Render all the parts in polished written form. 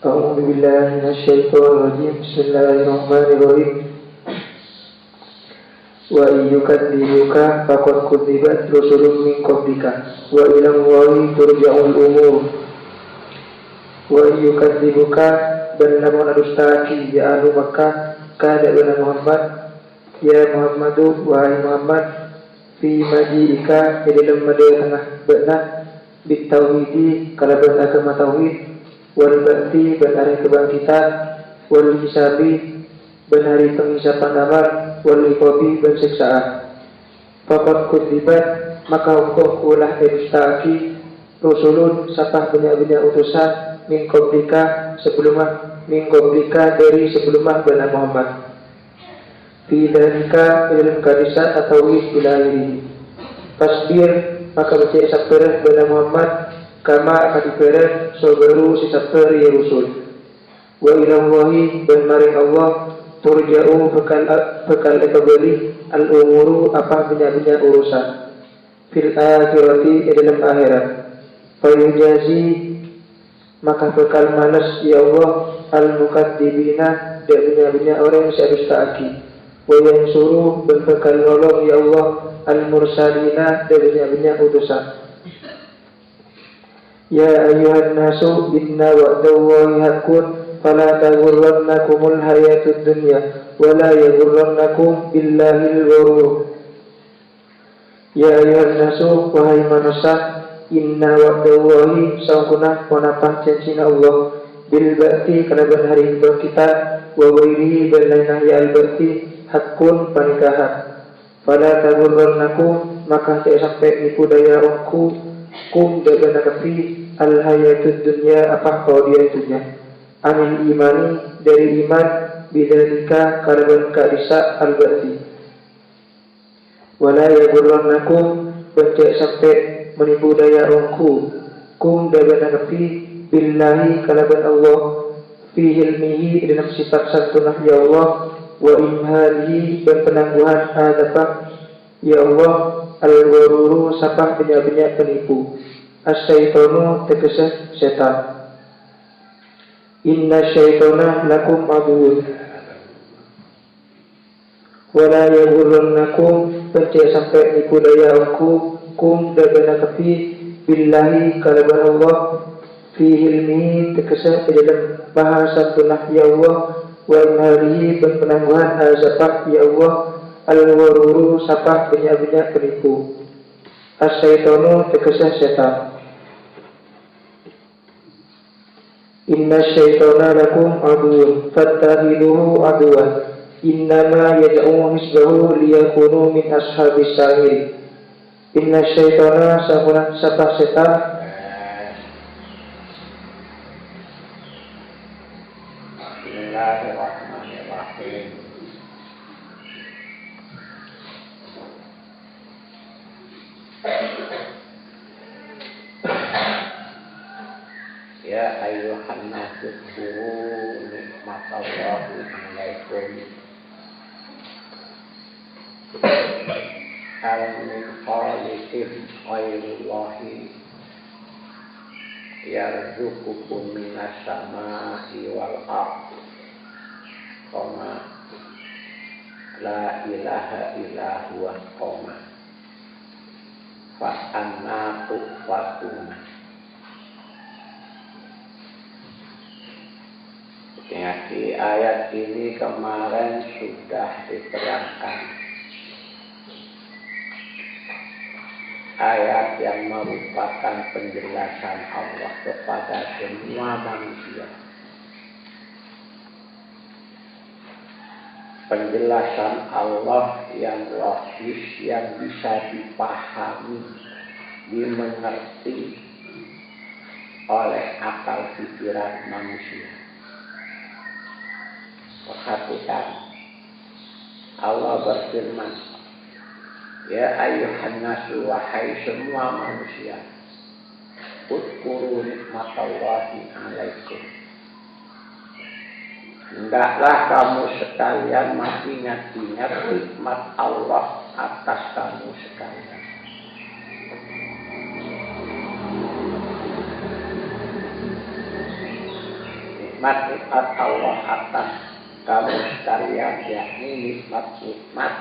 أعوذ بالله من الشيطان الرجيم. بسم الله الرحمن الرحيم. وإن يكذبوك فقد كذبت رسل من قبلك وإلى الله ترجع الأمور. وإن يكذبوك dan namun adustaki ya ahlu Makkah kada bana Muhammad ya Muhammadu wahai Muhammad fi maji'ika di dalam tengah benar bitauhidi kalaban agama tauhid wal ba'ti dan hari kebangkitan wal hisabi dan hari penghisapan amal wal iqabi dan siksaan. Faqad kudzibat maka hukum ulah adustaki rusulun sapah banyak-banyak utusan min qablika dari sebelumah bana Muhammad fi dalika dalam kadisat atau ilahiri tasbir maka baca sabar bana Muhammad kama kadiberen sobaru si sabar ya rusul wa ilallahi dan maring Allah turja'u bekal kembali al umuru apa banyak-banyak urusan fil akhirati dalam akhirat fayujazi maka bekal malas ya Allah al-mukadzibina dan banyak-banyak orang yang sedustaaki wa yansuru dan bekal nolong ya Allah al-mursalina dan banyak-banyak utusan. Ya ayuhan nasu inna wa'dallahi haqqun fala taghurrannakumul hayatud dunya wa la yaghurrannakum billahil ghurur. Ya ayuhan nasu wahai manusia inna wa'dallahi sangkunah wanapah janjina Allah bil ba'ti kalaban hari kebangkitan wa ghairihi dan lainah ya al-ba'ti hakun panikahan fala taghurrannakum maka saya sampai nipu daya aku kum dan kafi al-hayatud dunya apa kau dia dunya anil imani dari iman bidzalika kalaban kadisa al-ba'ti wala yaghurrannakum baca sampai menipu daya rongku kum dagan nabi billahi kalaban Allah fi hilmihi dalam sifat santunah ya Allah wa imhalihi dan penangguhan adapah ya Allah al-gharuru sapah banyak-banyak penipu as-syaitanu tegese setan inna syaitana lakum aduun wala yaghurrannakum baca sampai nipu daya rongku kum dagan kafi billahi kalaban Allah fi hilmihi tekesa dalam bahasa tunah ya Allah wa imhalihi dan penangguhan azabah ya Allah al-gharuru sapah banyak-banyak penipu as-syaitanu tekesa setan inna syaitana lakum aduun fattahiduhu aduan innama yad'u hisbahu liyakunu min ashabis sa'ir. Inna syaitana sabunah sapah setan Bismillahirrahmanirrahim. Ya ayyuhan nasu dzkuru nikmatallahi 'alaikum min khaliqin ghairullahi yarzuqukum minas samai wal ardh qoma la ilaha illa huwa qoma fa anna tufakuna. Di ayat ini kemarin sudah diterangkan ayat yang merupakan penjelasan Allah kepada semua manusia. Penjelasan Allah yang logis, yang bisa dipahami, dimengerti oleh akal pikiran manusia. Perhatikan, Allah berfirman, ya ayyuhan nasu wahai semua manusia udkuru nikmatallahi 'alaikum. Hendaklah kamu sekalian mengingat-ingat nikmat Allah atas kamu sekalian. nikmat-nikmat Allah atas kamu sekalian, yakni nikmat-nikmat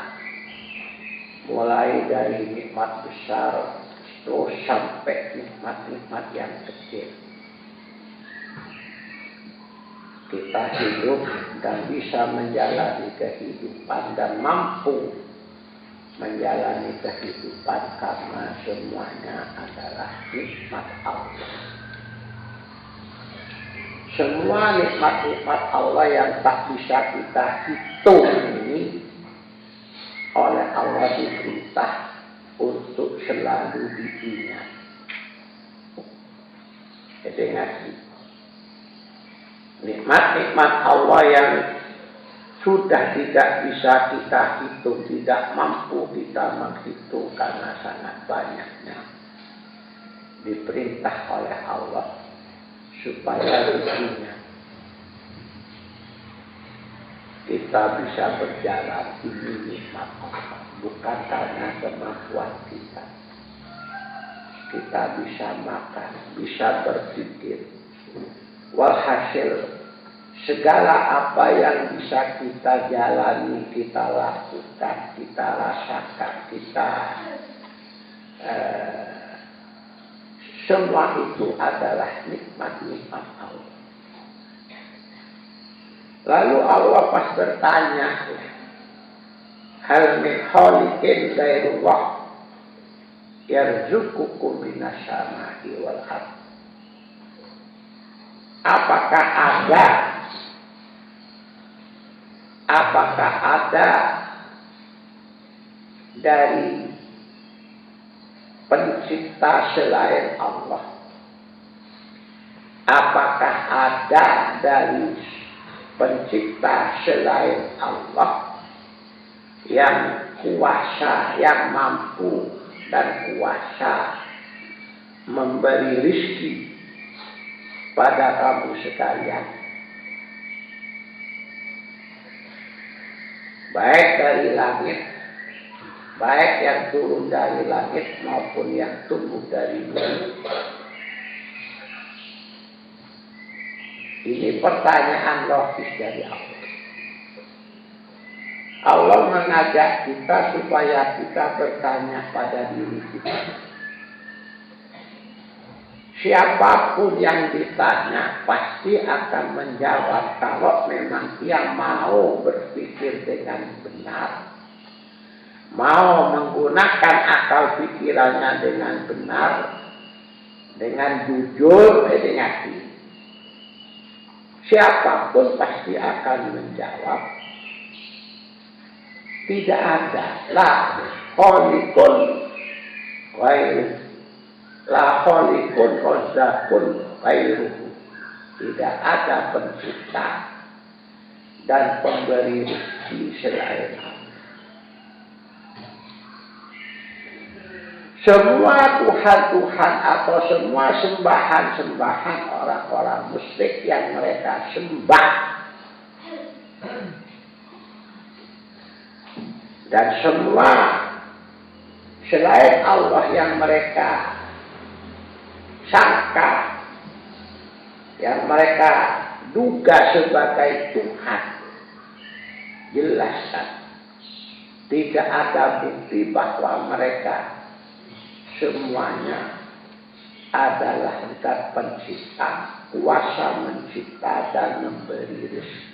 mulai dari nikmat besar terus sampai nikmat-nikmat yang kecil. Kita hidup dan bisa menjalani kehidupan dan mampu menjalani kehidupan karena semuanya adalah nikmat Allah. Semua nikmat-nikmat Allah yang tak bisa kita hitung ini oleh Allah diperintah untuk selalu diingat. Jadi ngaji. Nikmat-nikmat Allah yang sudah tidak bisa kita hitung, tidak mampu kita menghitung karena sangat banyaknya, diperintah oleh Allah supaya diingat. Kita bisa berjalan ini nikmat Allah, bukan karena kemampuan kita. Kita bisa makan, bisa berpikir. Walhasil segala apa yang bisa kita jalani, kita lakukan, kita rasakan, kita semua itu adalah nikmat-nikmat Allah. Lalu Allah pas bertanya, hal min khaliqin ghairullah yarzuqukum minas samai wal ardh. Apakah ada dari pencipta selain Allah? Apakah ada dari pencipta selain Allah yang kuasa, yang mampu dan kuasa memberi rezeki pada kamu sekalian, baik dari langit, baik yang turun dari langit maupun yang tumbuh dari bumi? Ini pertanyaan logis dari Allah. Allah mengajak kita supaya kita bertanya pada diri kita. Siapapun yang ditanya pasti akan menjawab kalau memang dia mau berpikir dengan benar, mau menggunakan akal pikirannya dengan benar, dengan jujur, dengan hati. Siapapun pasti akan menjawab, tidak ada lah khaliqun ghairuh, la khaliqun razzaqun ghairuh. Tidak ada pencipta dan pemberi rezeki selain Allah. Semua Tuhan-Tuhan atau semua sembahan-sembahan orang-orang musyrik yang mereka sembah dan semua selain Allah yang mereka sangka, yang mereka duga sebagai Tuhan, jelaskan tidak ada bukti bahwa mereka semuanya adalah zat pencipta, kuasa mencipta dan memberi rezeki.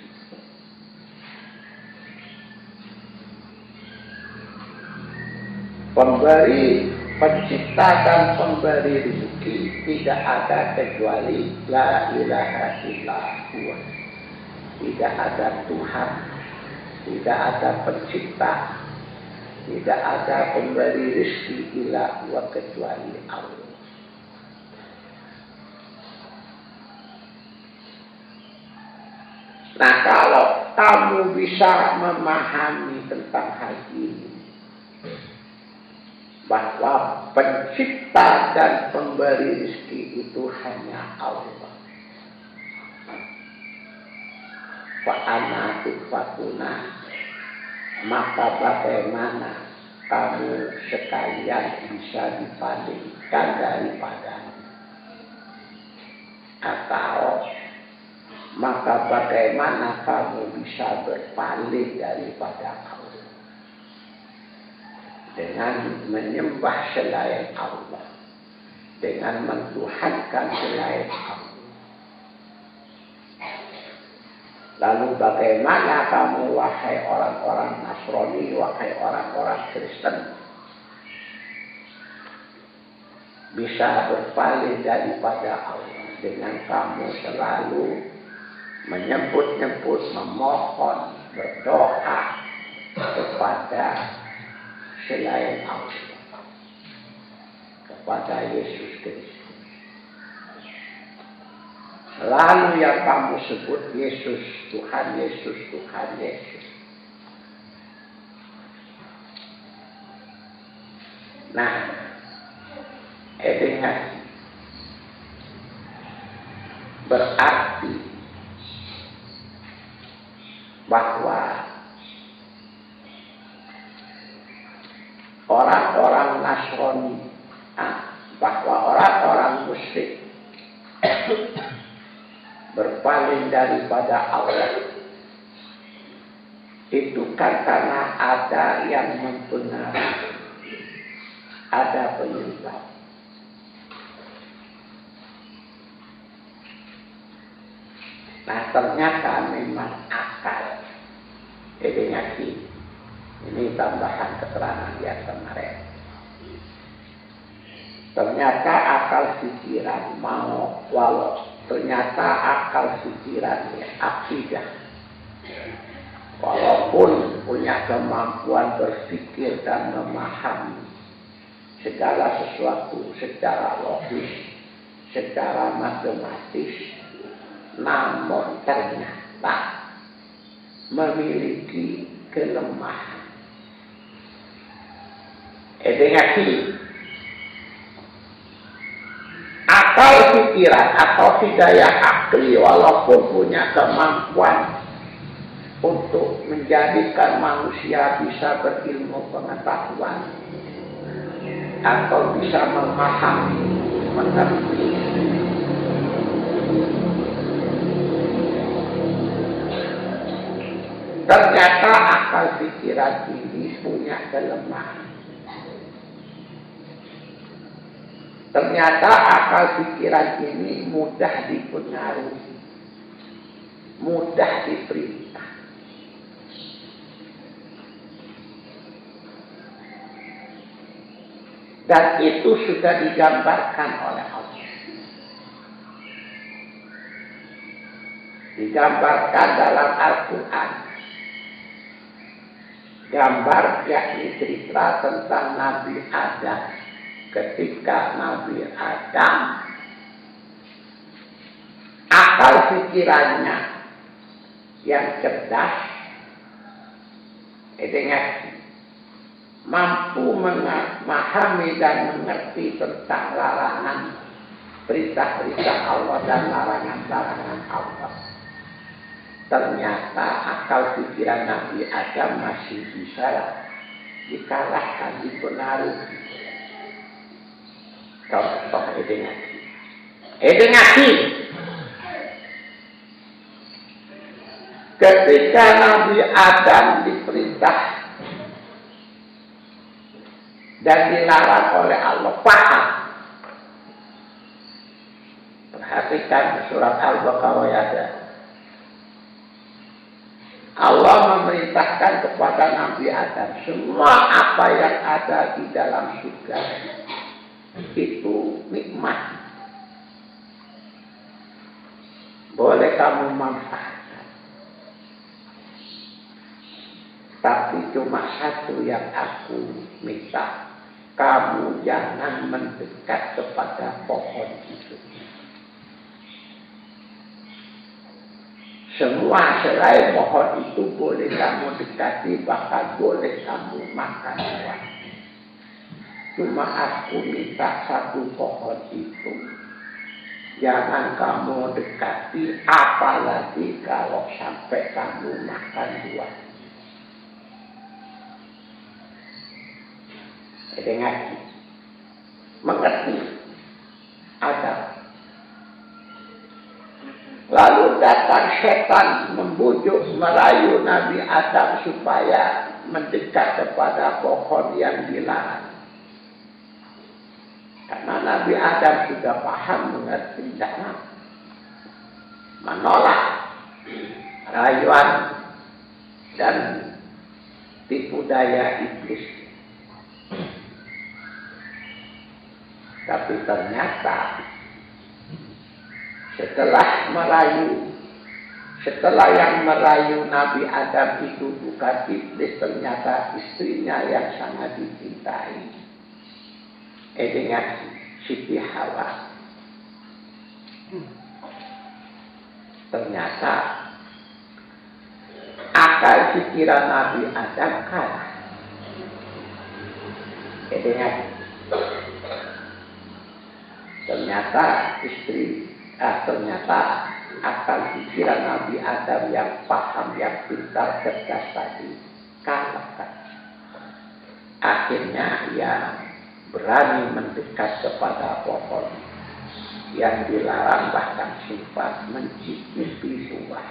Pemberi, pencipta dan pemberi rezeki tidak ada kecuali la ilaha illallah. Tidak ada Tuhan, tidak ada pencipta, tidak ada pemberi rezeki illa huwa kecuali Allah. Nah, kalau kamu bisa memahami tentang hal ini, bahwa pencipta dan pemberi rezeki itu hanya Allah, fa'ana tufakuna, maka bagaimana kamu sekalian bisa dipalingkan daripada, atau maka bagaimana kamu bisa berpaling daripada Allah dengan menyembah selain Allah, dengan mentuhankan selain Allah? Lalu bagaimana kamu, wahai orang-orang Nasrani, wahai orang-orang Kristen, bisa berpaling daripada Allah dengan kamu selalu menyebut-nyebut, memohon, berdoa kepada selain Allah, kepada Yesus Kristus. Lalu yang kamu sebut Yesus, Tuhan Yesus, Tuhan Yesus. Nah, ingat, berarti bahwa orang-orang Nasrani, bahwa orang-orang musyrik berpaling daripada Allah itu kan karena ada yang mempengaruhi, ada penyebab. Nah, ternyata memang akal. Ini tambahan keterangan yang kemarin. Ternyata akal pikiran ternyata akal pikirannya akidah, walaupun punya kemampuan berpikir dan memahami segala sesuatu secara logis, secara matematis, namun ternyata memiliki kelemahan. Akal pikiran atau hidayah akli walaupun punya kemampuan untuk menjadikan manusia bisa berilmu pengetahuan atau bisa memahami, mengerti, ternyata akal pikiran ini punya kelemahan. Ternyata akal pikiran ini mudah dipengaruhi, mudah diperintah. Dan itu sudah digambarkan oleh Allah. Digambarkan dalam Al-Quran. Gambar yakni cerita tentang Nabi Adam. Ketika Nabi Adam akal pikirannya yang cerdas, mampu memahami dan mengerti tentang larangan perintah-perintah Allah dan larangan-larangan Allah. Ternyata akal pikiran Nabi Adam masih bisa dikalahkan, dipengaruhi. Contoh edengati. Ketika Nabi Adam diperintah dan dilarang oleh Allah, paham. Perhatikan surat Al-Baqarah ada. Allah memerintahkan kepada Nabi Adam semua apa yang ada di dalam surga itu nikmat, boleh kamu manfaatkan, tapi cuma satu yang aku minta, kamu jangan mendekat kepada pohon itu. Semua selain pohon itu boleh kamu dekati, bahkan boleh kamu makan buah. Cuma aku minta satu pohon itu jangan kamu dekati, apalagi kalau sampai kamu makan buah. Dengar, mengerti ada. Lalu datang setan membujuk merayu Nabi Adam supaya mendekat kepada pohon yang dilarang. Karena Nabi Adam sudah paham mengerti dan menolak rayuan dan tipu daya iblis. Tapi ternyata setelah yang merayu Nabi Adam itu bukan iblis, ternyata istrinya yang sangat dicintai. Dengan Siti Hawa. Ternyata akal pikiran Nabi Adam kalah. Ternyata akal pikiran Nabi Adam yang paham, yang pintar, cerdas tadi kalahkan. Akhirnya ia berani mendekat kepada pohon yang dilarang, bahkan sempat mencicipi buah.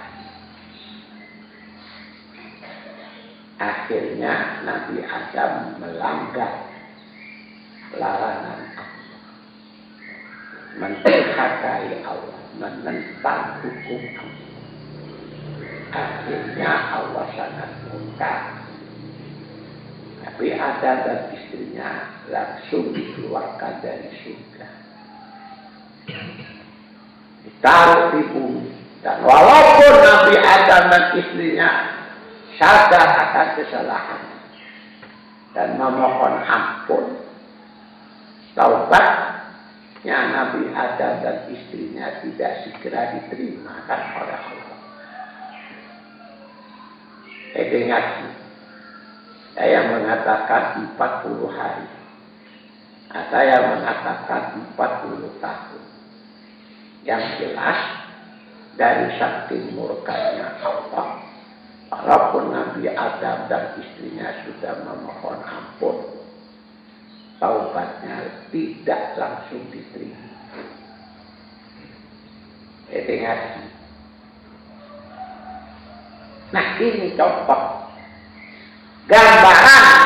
Akhirnya Nabi Adam melanggar larangan Allah, mendurhakai Allah, menentang hukum Allah. Akhirnya Allah sangat murka. Nabi Adam dan istrinya langsung dikeluarkan dari surga, ditaruh di bumi. Dan walaupun Nabi Adam dan istrinya sadar akan kesalahan dan memohon ampun, taubatnya Nabi Adam dan istrinya tidak segera diterima oleh Allah. Ingat, saya mengatakan 40 hari. Saya mengatakan 40 tahun. Yang jelas, dari saking murkanya Allah, walaupun Nabi Adam dan istrinya sudah memohon ampun, taubatnya tidak langsung diterima. Ingat. Nah, ini contoh gambaran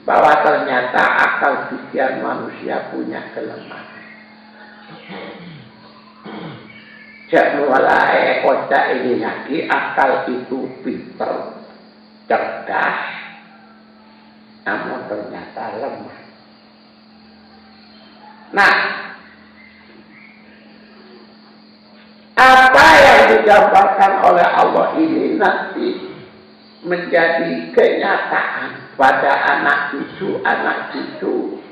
bahwa ternyata akal pikiran manusia punya kelemahan. Jak mulai kocak ini lagi, akal itu pintar, cerdas, namun ternyata lemah. Nah, apa yang digambarkan oleh Allah ini nanti menjadi kenyataan pada anak cucu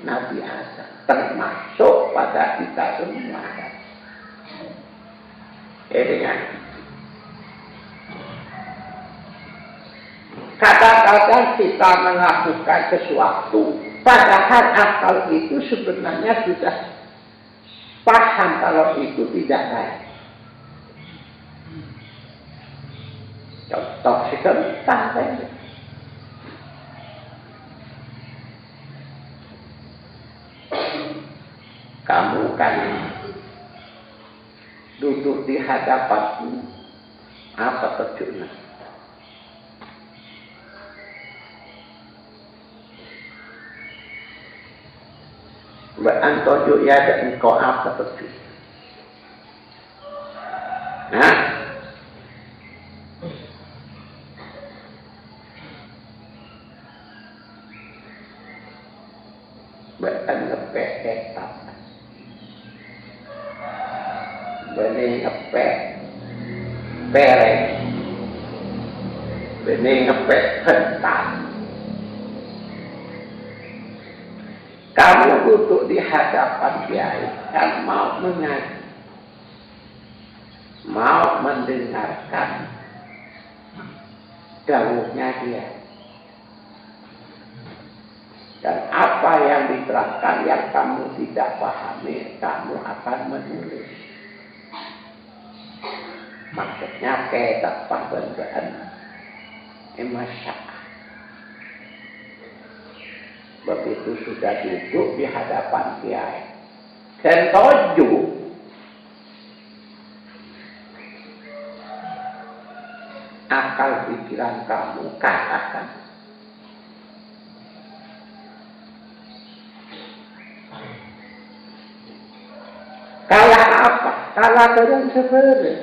Nabi Adam, termasuk pada kita semua. Dengan kadang-kadang kita melakukan sesuatu, padahal akal itu sebenarnya sudah paham kalau itu tidak baik. Contoh sebentar saja. Kamu kan duduk di hadapanku, apa terjunnya? Berantojo ya ada engkau apa terjunnya? Nah, beran ngepek etap, bening ngepek perek, bening ngepek hentak. Kamu duduk di hadapan kiai dan mau mengaji, mau mendengarkan dawuhnya dia. Dan apa yang diterangkan yang kamu tidak pahami, kamu akan menulis. Maksudnya ketak pembentaan masyarakat. Begitu sudah duduk di hadapan kiai, dan toju akal pikiran kamu katakan. Kalah apa? Kalah dengan sebenarnya.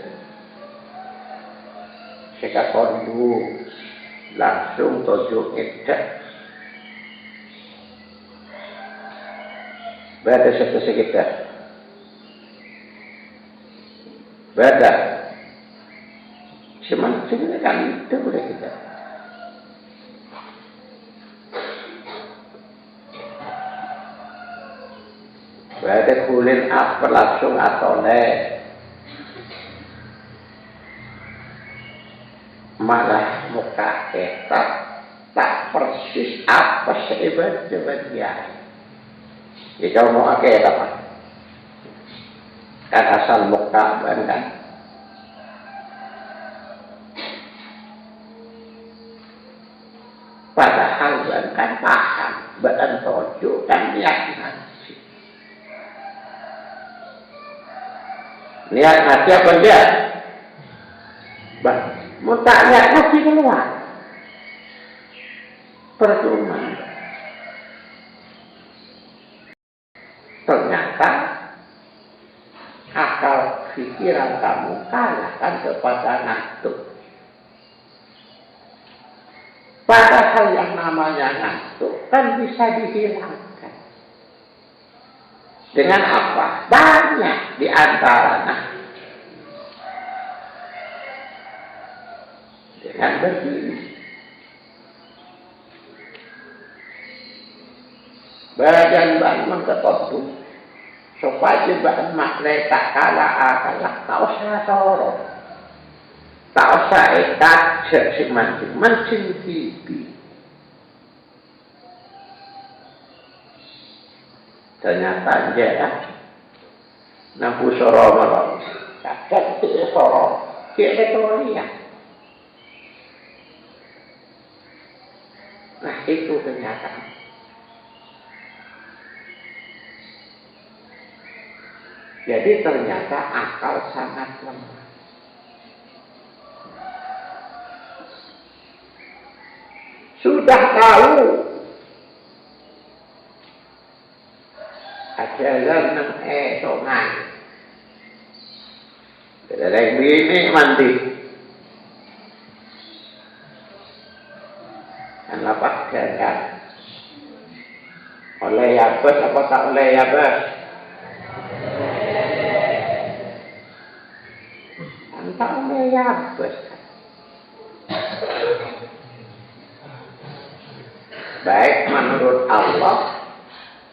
Jika kondu langsung tujuh edak. Berada satu sekitar. Berada. Sebenarnya kan itu boleh kita. Berada kulit apa langsung atau le. Malah muka kita tak persis apa sehebat-hebat dia. Jadi kalau mau akeh apa? Kan asal muka kan. Padahal kan paham, badan tojo kan niat ngaji. Niat ngaji apa dia? Mau tak niat ngaji keluar. Percuma. Ternyata akal pikiran kamu kalahkan kepada ngantuk. Padahal yang namanya ngantuk kan bisa dihilangkan. Dengan apa? Banyak di antaranya. Dengan berdiri. Badan ketutup. Supaya bahan makna tak kalah akalah. Tak usah sorong. Tak usah ikat si mancing pipi. Ternyata dia lah. Nampu sorong malam. Kakak tidak sorong. Dia teoriya. Nah itu kenyataan. Jadi ternyata akal sangat lemah. Sudah tahu ajaran ng songan. Dari bini mandi. Kan lapas jalan. Oleh yabes apa tak oleh yabes? Tak oleh yabes. Baik menurut Allah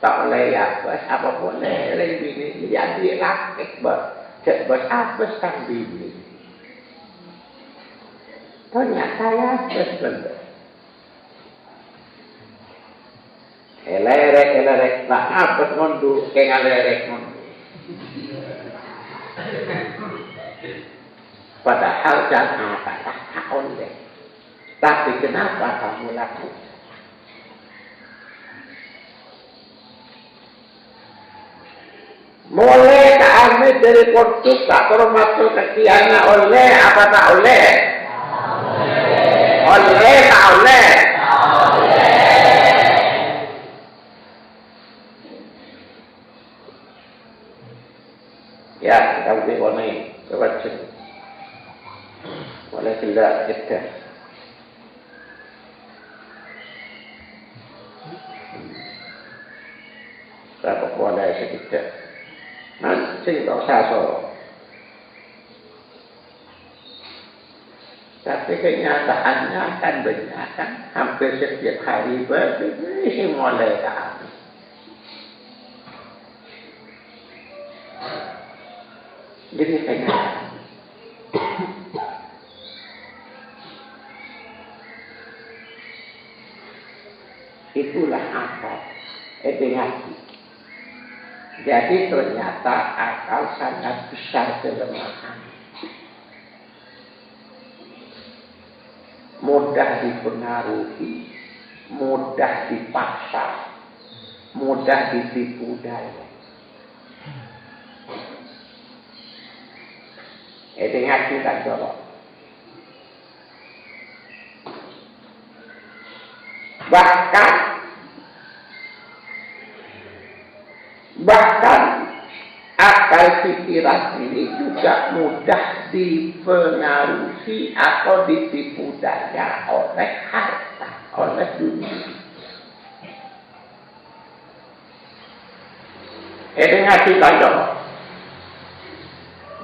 tak oleh yabes apa boleh oleh bini jadi laki bos abes kan bini. Ternyata yabes bener. Elerek tak abes mundu kengalerek mundu. Padahal jangan tak oleh. Tapi kenapa kamu lakukan? Mulai kami dari Portugal termasuk kekiannya oleh apa tak oleh? Oleh tak oleh? Ya, kita boleh warnai. Coba cek. Boleh tidak kita. Berapa boleh sedikit. Nanti tak usah sorong. Tapi kenyataannya kan benar kan. Hampir setiap hari berdiri mulai kami. Jadi kenyataan. Itulah akal. Ngaji. Jadi ternyata akal sangat besar kelemahan. Mudah dipengaruhi, mudah dipaksa, mudah ditipu daya. Ngaji tak jorok. bahkan akal pikiran ini juga mudah dipengaruhi atau ditipu daya oleh harta, oleh dunia. Ini ngasih contoh.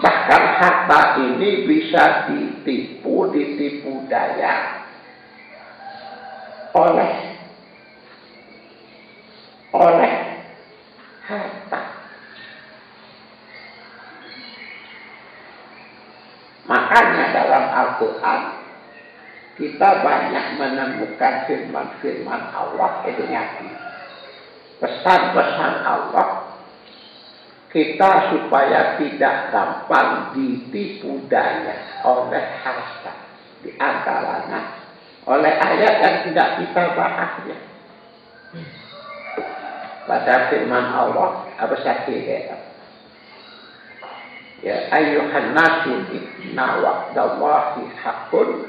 Bahkan harta ini bisa ditipu daya oleh harta. Makanya dalam Al-Quran kita banyak menemukan firman-firman Allah ini, pesan-pesan Allah kita supaya tidak gampang ditipu daya oleh harta. Di antaranya oleh ayat yang tidak kita bahas ya. Pada firman Allah apa saja ya ayyuhan nasu inna wa'dallahi haqqun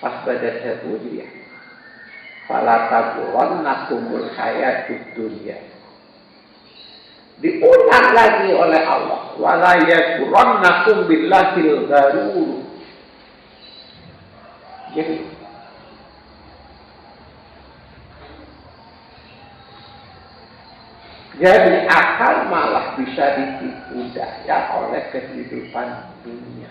fasbadatahu ya fala taghurrannakumul hayatud dunya. Diulang lagi oleh Allah wala yaghurrannakum billahil gharur. Jadi akal malah bisa ditipu daya oleh kehidupan dunia.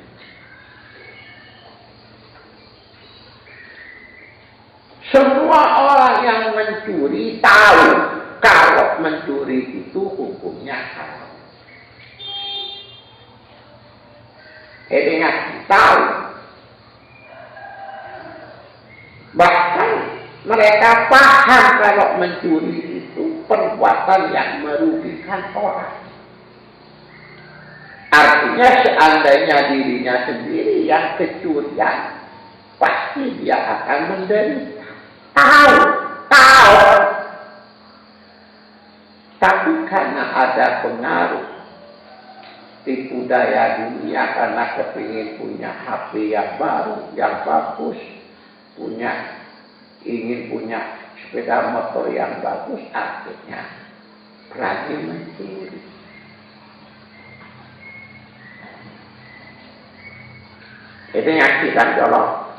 Semua orang yang mencuri tahu kalau mencuri itu hukumnya haram. Ingat, tahu. Bahkan mereka paham kalau mencuri itu perbuatan yang merugikan orang. Artinya seandainya dirinya sendiri yang kecurian, pasti dia akan menderita. Tahu. Tapi karena ada pengaruh tipu daya dunia karena kepingin punya HP yang baru, yang bagus, ingin punya sepeda motor yang bagus, akhirnya berani mencuri. Itu nyaksikan colok.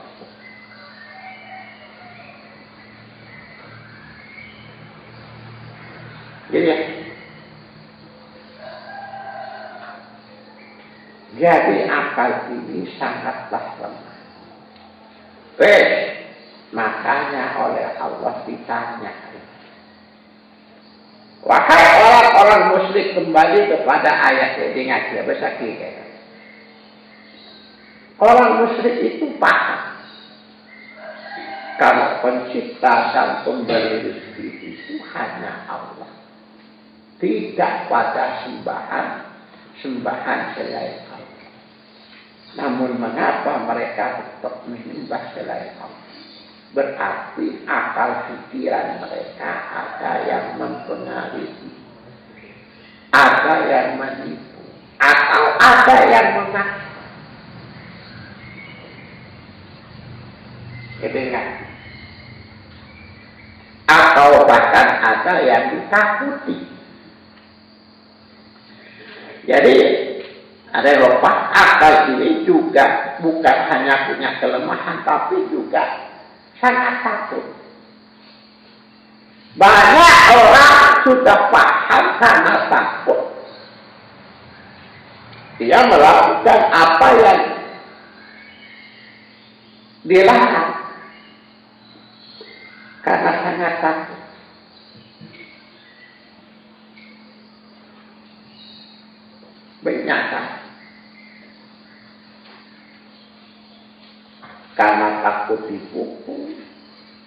Jadi akal ini sangatlah lemah. Makanya oleh Allah ditanya. Wahai orang-orang musyrik, kembali kepada ayat ini ngaji besar kita. Orang musyrik itu paham kalau pencipta dan pemberi rezeki itu hanya Allah. Tidak pada sembahan selain Allah. Namun mengapa mereka tetap menyembah selain Allah? Berarti akal pikiran mereka ada yang mempengaruhi, ada yang menipu, atau ada yang mengakui. Atau bahkan ada yang ditakuti. Jadi ada yang lupa, akal ini juga bukan hanya punya kelemahan, tapi juga sangat takut. Banyak orang sudah paham karena takut. Dia melakukan apa yang dilarang karena sangat takut. Benyata. Karena takut dipukul,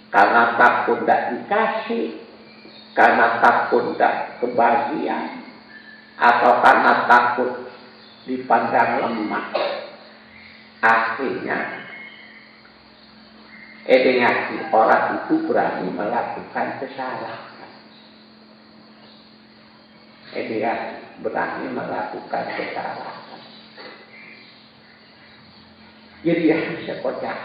karena takut tidak dikasih, karena takut tidak kebahagiaan, atau karena takut dipandang lemah. Akhirnya orang itu berani melakukan kesalahan. Berani melakukan kesalahan. Jadi bisa kocak.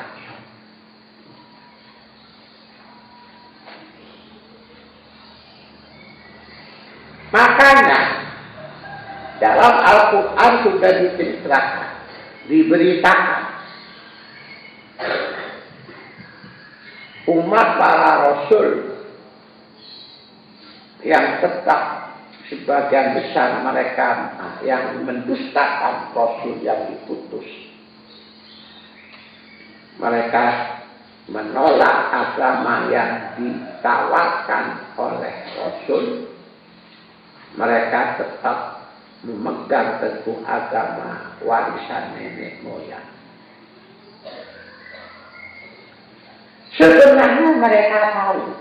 Makanya dalam Al-Quran sudah diceritakan, diberitakan umat para rasul yang tetap sebagian besar mereka yang mendustakan rasul yang diputus. Mereka menolak agama yang ditawarkan oleh rasul. Mereka tetap memegang teguh agama warisan nenek moyang. Sebenarnya mereka tahu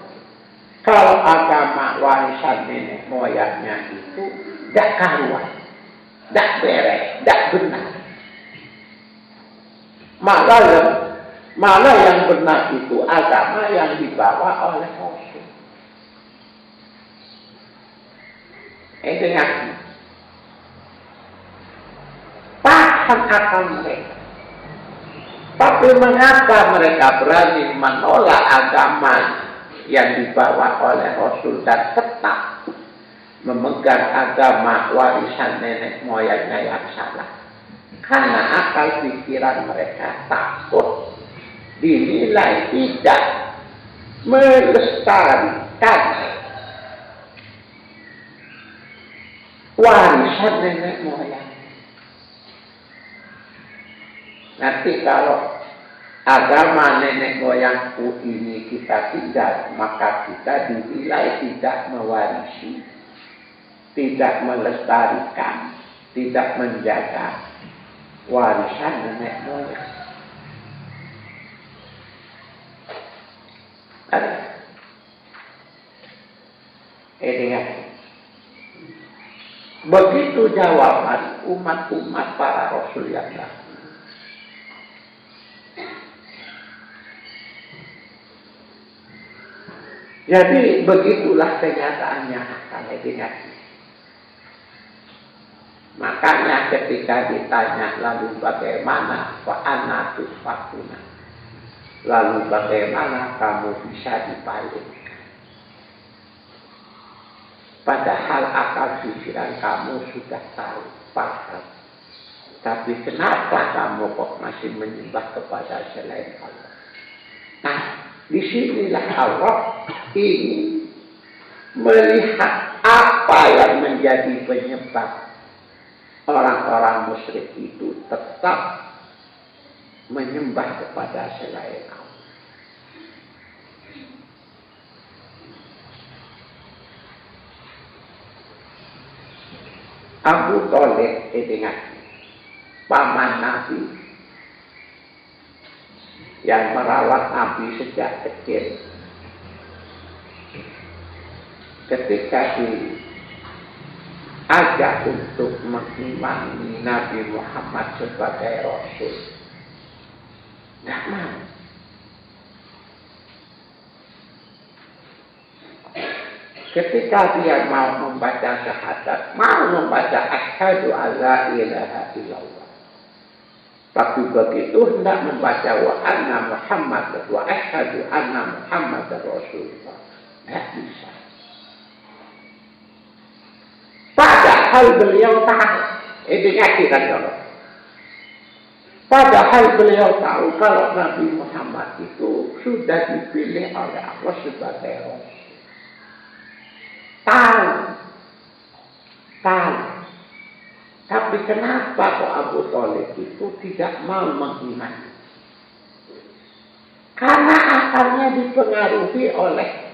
kalau agama warisan nenek moyangnya itu tidak karuan, tidak beres, tidak benar. Malah yang benar itu agama yang dibawa oleh Rasul. Dengar, paham akan mereka. Tapi mengapa mereka berani menolak agama yang dibawa oleh Rasul dan tetap memegang agama warisan nenek moyangnya yang salah? Karena akal pikiran mereka takut dinilai tidak melestarikan warisan nenek moyang. Nanti kalau agama nenek moyangku ini kita tinggal, maka kita dinilai tidak mewarisi, tidak melestarikan, tidak menjaga warisan nenek moyang. Ingat, begitu jawaban umat-umat para rasul yang lalu. Jadi begitulah kenyataannya akan ingat. Makanya ketika ditanya lalu bagaimana fa'ana tusfakuna, lalu bagaimana kamu bisa dipalingkan, padahal akal pikiran kamu sudah tahu, paham, tapi kenapa kamu kok masih menyembah kepada selain Allah? Nah, disinilah Allah ingin melihat apa yang menjadi penyebab orang-orang musyrik itu tetap menyembah kepada selain Allah. Abu Thalib ingat, paman Nabi yang merawat Nabi sejak kecil. Ketika diajak untuk mengimani Nabi Muhammad sebagai Rasul, tidak mau. Ketika dia mau membaca syahadat, mau membaca asyhadu alla ilaha illallah, tapi begitu hendak membaca wa anna Muhammad wa asyhadu anna Muhammad Rasulullah, tidak bisa. Padahal beliau tahu, ingat kita dulu. Padahal beliau tahu kalau Nabi Muhammad itu sudah dipilih oleh Allah sebagai Rasul. Tahu. Tapi kenapa kok Abu Thalib itu tidak mau mengimani? Karena akalnya dipengaruhi oleh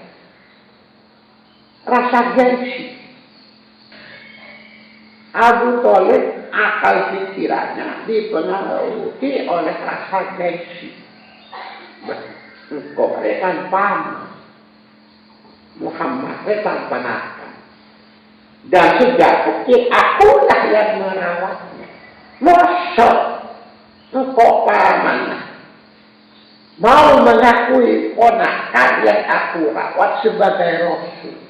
rasa gengsi. Abu Thalib akal pikirannya dipengaruhi oleh rasa gengsi. Engkau kan paham Muhammad tanpa nakal. Dan sejak kecil akulah yang merawatnya. Mosok engkau paman mau mengakui ponakan yang aku rawat sebagai Rasul.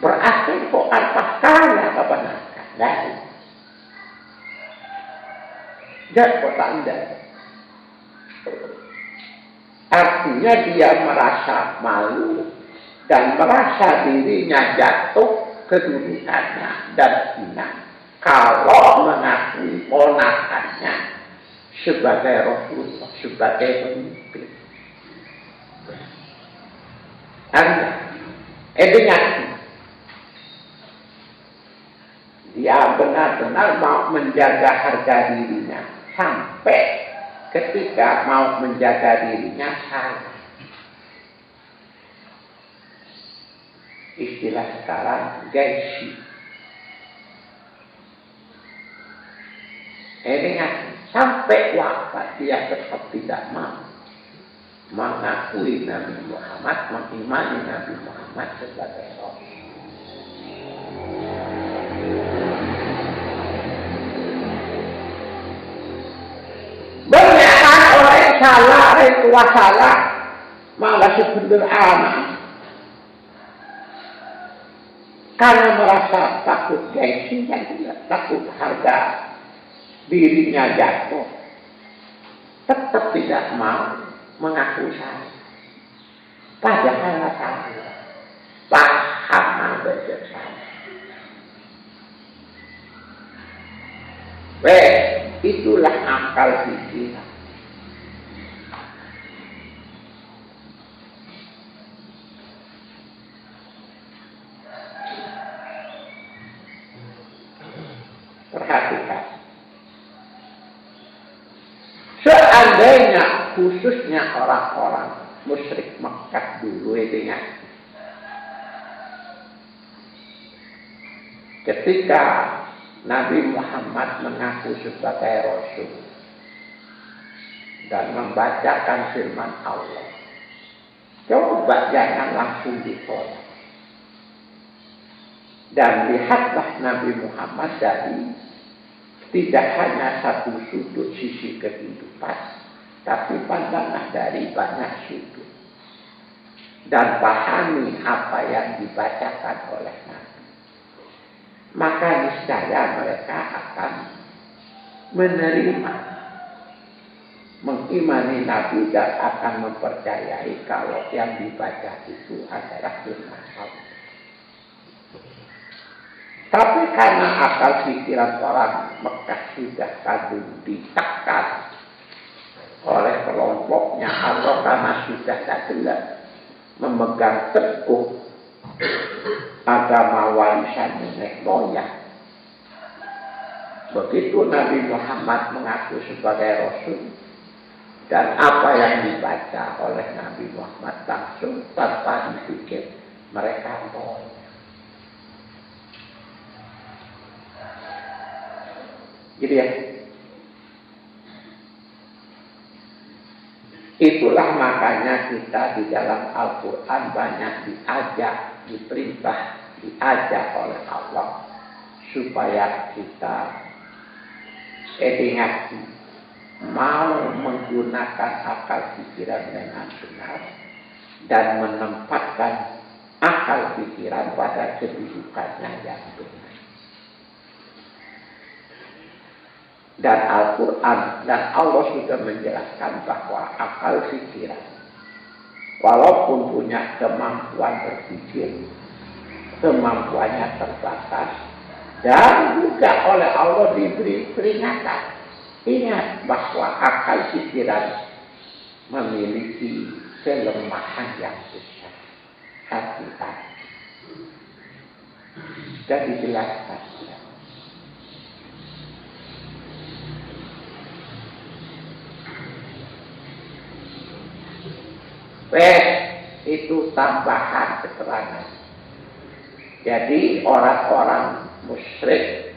Berarti engkau kan pastinya keponakan. Dan kau tanda. Artinya dia merasa malu dan merasa dirinya jatuh kedudukannya dan hina kalau mengakui ponakannya sebagai Rasulullah, sebagai pemimpin. Anda, ingat, dia benar-benar mau menjaga harga dirinya sampai ketika mau menjaga dirinya salah. Istilah sekarang gengsi. Ingat, sampai wafat dia tetap tidak mau mengakui Nabi Muhammad, mengimani Nabi Muhammad sebagai Rasul. Banyak orang salah, orang tua salah, malah sebenarnya anak. Karena merasa takut gengsi dan takut harga dirinya jatuh, tetap tidak mau mengaku salah. Padahal salah, paham bersalah. Itulah akal pikiran. Perhatikan. Seandainya khususnya orang-orang musyrik Makkah dulu ingat, ketika Nabi Muhammad mengaku sebagai Rasul dan membacakan firman Allah, coba jangan langsung ditolak. Dan lihatlah Nabi Muhammad dari tidak hanya satu sudut sisi kehidupan, tapi pandanglah dari banyak sudut. Dan pahami apa yang dibacakan oleh Nabi. Maka niscaya mereka akan menerima, mengimani Nabi dan akan mempercayai kalau yang dibaca itu adalah firman Allah. Tapi karena akal pikiran orang Mekah sudah kadung ditekan oleh kelompoknya atau karena sudah tak jelas memegang teguh agama warisan nenek moyang. Begitu Nabi Muhammad mengaku sebagai Rasul dan apa yang dibaca oleh Nabi Muhammad langsung tanpa dipikir mereka tolak. Jadi ya, itulah makanya kita di dalam Al-Quran banyak diajak, diperintah, diajak oleh Allah supaya kita ingat mau menggunakan akal pikiran dengan benar dan menempatkan akal pikiran pada kedudukannya yang benar. Dan Al-Quran dan Allah sudah menjelaskan bahwa akal pikiran walaupun punya kemampuan berpikir, kemampuannya terbatas dan juga oleh Allah diberi peringatan. Ingat bahwa akal pikiran memiliki kelemahan yang besar. Hati-hati. Sudah dijelaskan. Itu tambahan keterangan. Jadi orang-orang musyrik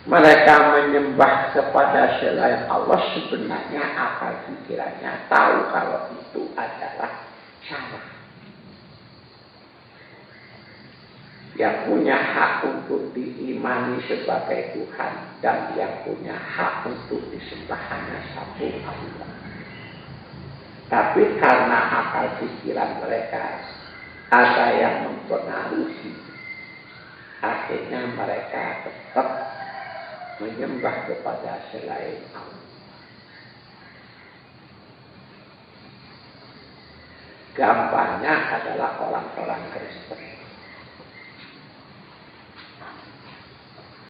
mereka menyembah kepada selain Allah sebenarnya akal pikirannya tahu kalau itu adalah salah. Yang punya hak untuk diimani sebagai Tuhan dan yang punya hak untuk disembah hanya satu Allah. Tapi karena akal pikiran mereka ada yang mempengaruhi, akhirnya mereka tetap menyembah kepada selain Allah. gambarnya adalah orang-orang Kristen.